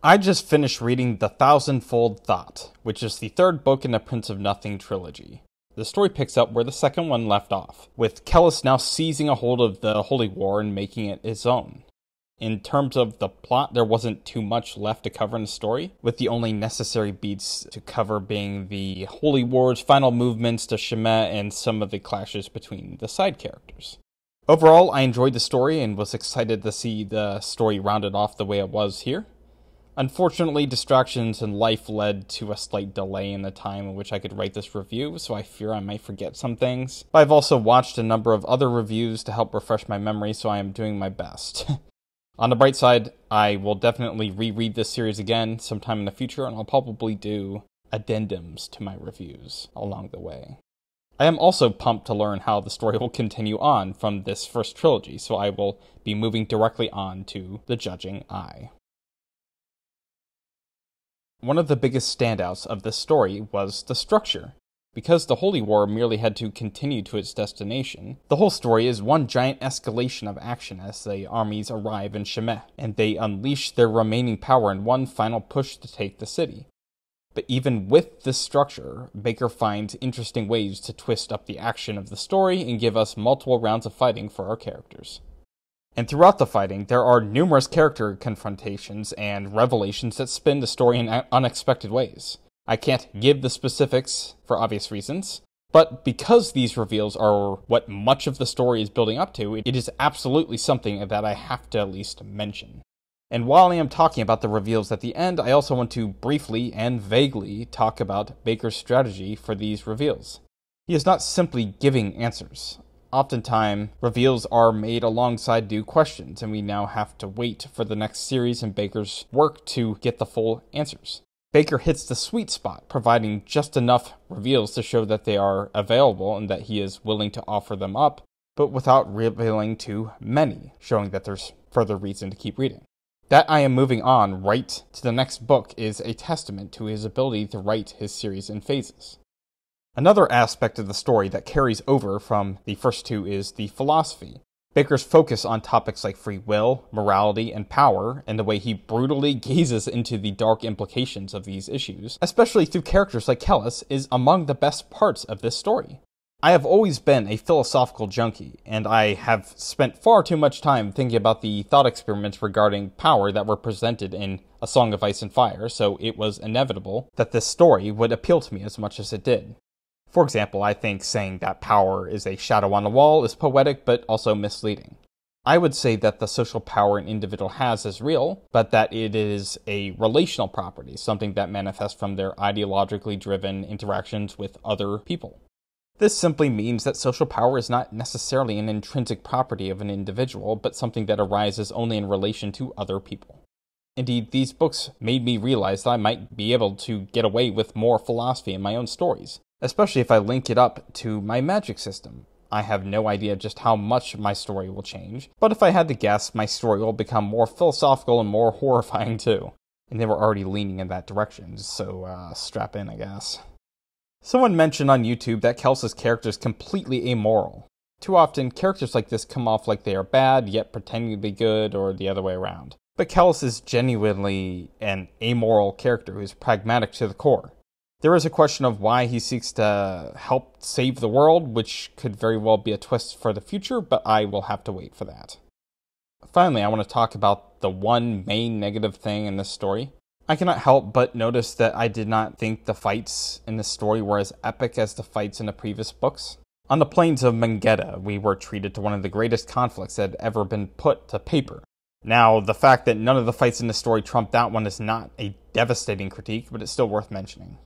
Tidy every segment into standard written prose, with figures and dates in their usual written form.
I just finished reading The Thousandfold Thought, which is the third book in the Prince of Nothing trilogy. The story picks up where the second one left off, with Kelis now seizing a hold of the Holy War and making it his own. In terms of the plot, there wasn't too much left to cover in the story, with the only necessary beats to cover being the Holy War's final movements to Shemet and some of the clashes between the side characters. Overall, I enjoyed the story and was excited to see the story rounded off the way it was here. Unfortunately, distractions in life led to a slight delay in the time in which I could write this review, so I fear I might forget some things. But I've also watched a number of other reviews to help refresh my memory, so I am doing my best. On the bright side, I will definitely reread this series again sometime in the future, and I'll probably do addendums to my reviews along the way. I am also pumped to learn how the story will continue on from this first trilogy, so I will be moving directly on to The Judging Eye. One of the biggest standouts of this story was the structure. Because the Holy War merely had to continue to its destination, the whole story is one giant escalation of action as the armies arrive in Shemet, and they unleash their remaining power in one final push to take the city. But even with this structure, Bakker finds interesting ways to twist up the action of the story and give us multiple rounds of fighting for our characters. And throughout the fighting, there are numerous character confrontations and revelations that spin the story in unexpected ways. I can't give the specifics for obvious reasons, but because these reveals are what much of the story is building up to, it is absolutely something that I have to at least mention. And while I am talking about the reveals at the end, I also want to briefly and vaguely talk about Bakker's strategy for these reveals. He is not simply giving answers. Oftentimes, reveals are made alongside new questions, and we now have to wait for the next series in Bakker's work to get the full answers. Bakker hits the sweet spot, providing just enough reveals to show that they are available and that he is willing to offer them up, but without revealing too many, showing that there's further reason to keep reading. That I am moving on right to the next book is a testament to his ability to write his series in phases. Another aspect of the story that carries over from the first two is the philosophy. Bakker's focus on topics like free will, morality, and power, and the way he brutally gazes into the dark implications of these issues, especially through characters like Kelis, is among the best parts of this story. I have always been a philosophical junkie, and I have spent far too much time thinking about the thought experiments regarding power that were presented in A Song of Ice and Fire, so it was inevitable that this story would appeal to me as much as it did. For example, I think saying that power is a shadow on the wall is poetic but also misleading. I would say that the social power an individual has is real, but that it is a relational property, something that manifests from their ideologically driven interactions with other people. This simply means that social power is not necessarily an intrinsic property of an individual, but something that arises only in relation to other people. Indeed, these books made me realize that I might be able to get away with more philosophy in my own stories, especially if I link it up to my magic system. I have no idea just how much my story will change, but if I had to guess, my story will become more philosophical and more horrifying too. And they were already leaning in that direction, so strap in, I guess. Someone mentioned on YouTube that Kelis' character is completely amoral. Too often, characters like this come off like they are bad, yet pretending to be good, or the other way around. But Kelis is genuinely an amoral character who is pragmatic to the core. There is a question of why he seeks to help save the world, which could very well be a twist for the future, but I will have to wait for that. Finally, I want to talk about the one main negative thing in this story. I cannot help but notice that I did not think the fights in this story were as epic as the fights in the previous books. On the plains of Mengeda, we were treated to one of the greatest conflicts that had ever been put to paper. Now, the fact that none of the fights in this story trump that one is not a devastating critique, but it's still worth mentioning.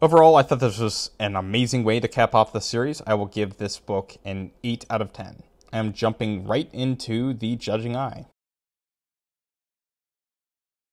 Overall, I thought this was an amazing way to cap off the series. I will give this book an 8 out of 10. I am jumping right into The Judging Eye.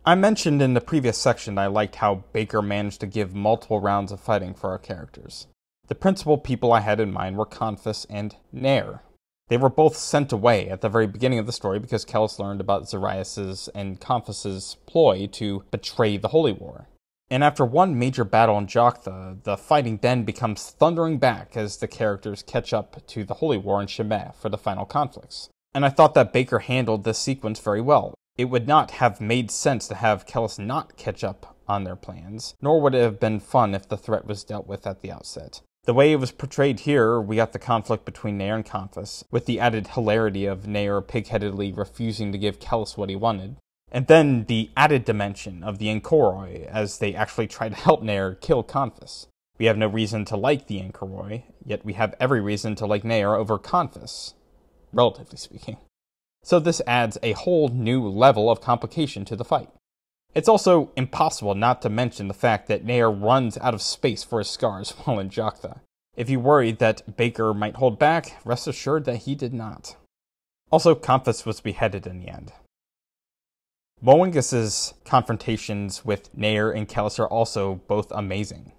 I mentioned in the previous section I liked how Bakker managed to give multiple rounds of fighting for our characters. The principal people I had in mind were Confus and Nair. They were both sent away at the very beginning of the story because Kelis learned about Zarias' and Confus' ploy to betray the Holy War. And after one major battle in Jokhtha, the fighting then becomes thundering back as the characters catch up to the Holy War in Shemet for the final conflicts. And I thought that Bakker handled this sequence very well. It would not have made sense to have Kelis not catch up on their plans, nor would it have been fun if the threat was dealt with at the outset. The way it was portrayed here, we got the conflict between Nair and Confus, with the added hilarity of Nair pig-headedly refusing to give Kelis what he wanted, and then the added dimension of the Ankoroi as they actually try to help Nair kill Confus. We have no reason to like the Ankoroi, yet we have every reason to like Nair over Confus, relatively speaking. So this adds a whole new level of complication to the fight. It's also impossible not to mention the fact that Nair runs out of space for his scars while in Jokta. If you worried that Bakker might hold back, rest assured that he did not. Also, Confus was beheaded in the end. Moengus' confrontations with Nair and Kelis are also both amazing.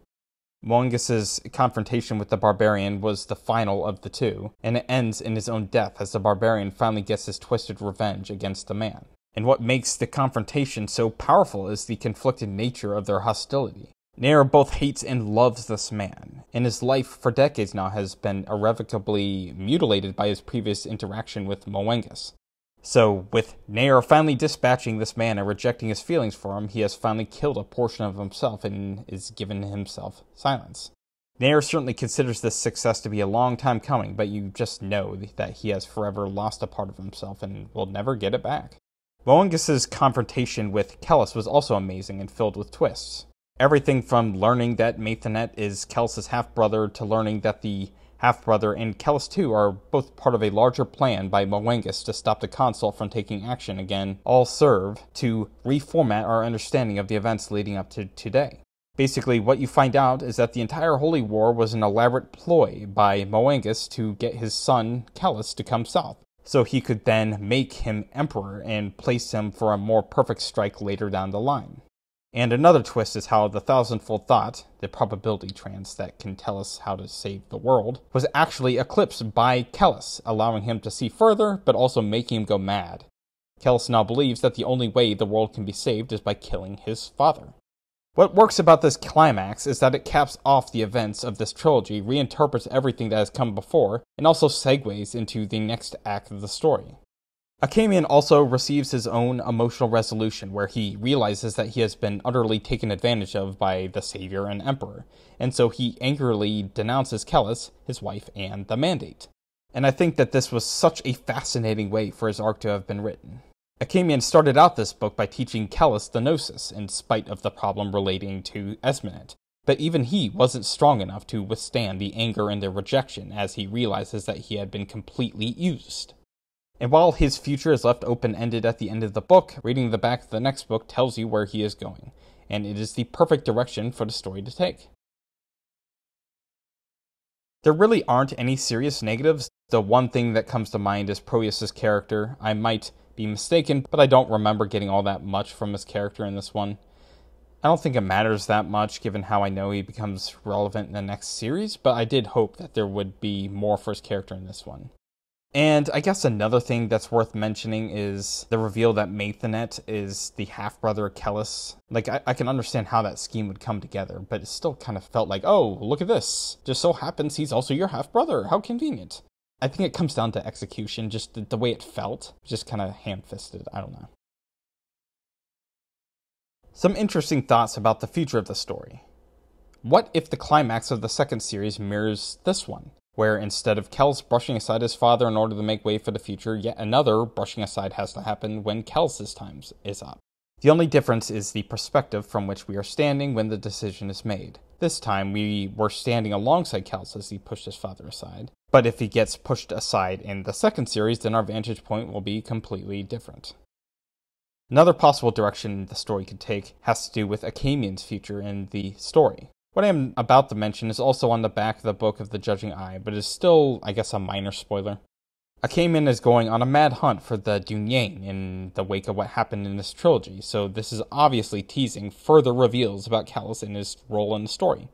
Moengus' confrontation with the barbarian was the final of the two, and it ends in his own death as the barbarian finally gets his twisted revenge against the man. And what makes the confrontation so powerful is the conflicted nature of their hostility. Nair both hates and loves this man, and his life for decades now has been irrevocably mutilated by his previous interaction with Moengus. So, with Nair finally dispatching this man and rejecting his feelings for him, he has finally killed a portion of himself and is given himself silence. Nair certainly considers this success to be a long time coming, but you just know that he has forever lost a part of himself and will never get it back. Moengus' confrontation with Kelis was also amazing and filled with twists. Everything from learning that Maithanet is Kelis' half-brother to learning that the half-brother and Kelis too are both part of a larger plan by Moengus to stop the consult from taking action again, all serve to reformat our understanding of the events leading up to today. Basically, what you find out is that the entire Holy War was an elaborate ploy by Moengus to get his son Kelis to come south, so he could then make him emperor and place him for a more perfect strike later down the line. And another twist is how the Thousandfold thought, the probability trance that can tell us how to save the world, was actually eclipsed by Kelis, allowing him to see further, but also making him go mad. Kelis now believes that the only way the world can be saved is by killing his father. What works about this climax is that it caps off the events of this trilogy, reinterprets everything that has come before, and also segues into the next act of the story. Achaemen also receives his own emotional resolution, where he realizes that he has been utterly taken advantage of by the Savior and Emperor, and so he angrily denounces Kelis, his wife, and the Mandate. And I think that this was such a fascinating way for his arc to have been written. Achaemen started out this book by teaching Kelis the Gnosis, in spite of the problem relating to Esmenet, but even he wasn't strong enough to withstand the anger and the rejection as he realizes that he had been completely used. And while his future is left open-ended at the end of the book, reading the back of the next book tells you where he is going, and it is the perfect direction for the story to take. There really aren't any serious negatives. The one thing that comes to mind is Proteus' character. I might be mistaken, but I don't remember getting all that much from his character in this one. I don't think it matters that much, given how I know he becomes relevant in the next series, but I did hope that there would be more for his character in this one. And I guess another thing that's worth mentioning is the reveal that Maithanet is the half-brother of Kelis. Like, I can understand how that scheme would come together, but it still kind of felt like, oh, look at this. Just so happens he's also your half-brother. How convenient. I think it comes down to execution, just the way it felt. Just kind of ham-fisted. I don't know. Some interesting thoughts about the future of the story. What if the climax of the second series mirrors this one, where instead of Kelis brushing aside his father in order to make way for the future, yet another brushing aside has to happen when Kelis' time is up? The only difference is the perspective from which we are standing when the decision is made. This time, we were standing alongside Kelis as he pushed his father aside. But if he gets pushed aside in the second series, then our vantage point will be completely different. Another possible direction the story could take has to do with Achaemen's future in the story. What I am about to mention is also on the back of the Book of the Judging Eye, but is still, I guess, a minor spoiler. Achaemen is going on a mad hunt for the Dunyain in the wake of what happened in this trilogy, so this is obviously teasing further reveals about Kelis and his role in the story.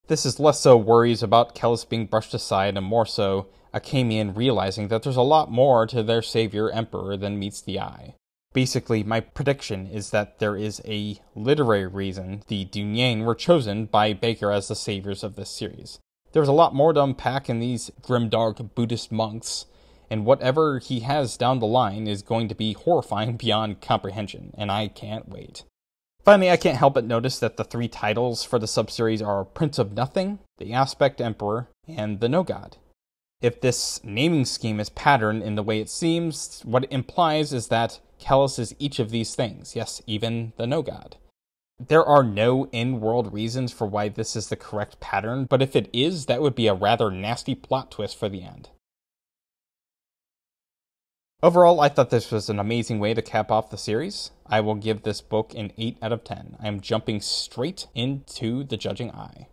This is less so worries about Kelis being brushed aside and more so Achaemen realizing that there's a lot more to their savior Emperor than meets the eye. Basically, my prediction is that there is a literary reason the Dunyain were chosen by Bakker as the saviors of this series. There's a lot more to unpack in these grimdark Buddhist monks, and whatever he has down the line is going to be horrifying beyond comprehension, and I can't wait. Finally, I can't help but notice that the 3 titles for the subseries are Prince of Nothing, the Aspect Emperor, and the No God. If this naming scheme is patterned in the way it seems, what it implies is that Kelis is each of these things, yes, even the No God. There are no in-world reasons for why this is the correct pattern, but if it is, that would be a rather nasty plot twist for the end. Overall, I thought this was an amazing way to cap off the series. I will give this book an 8 out of 10. I am jumping straight into the judging eye.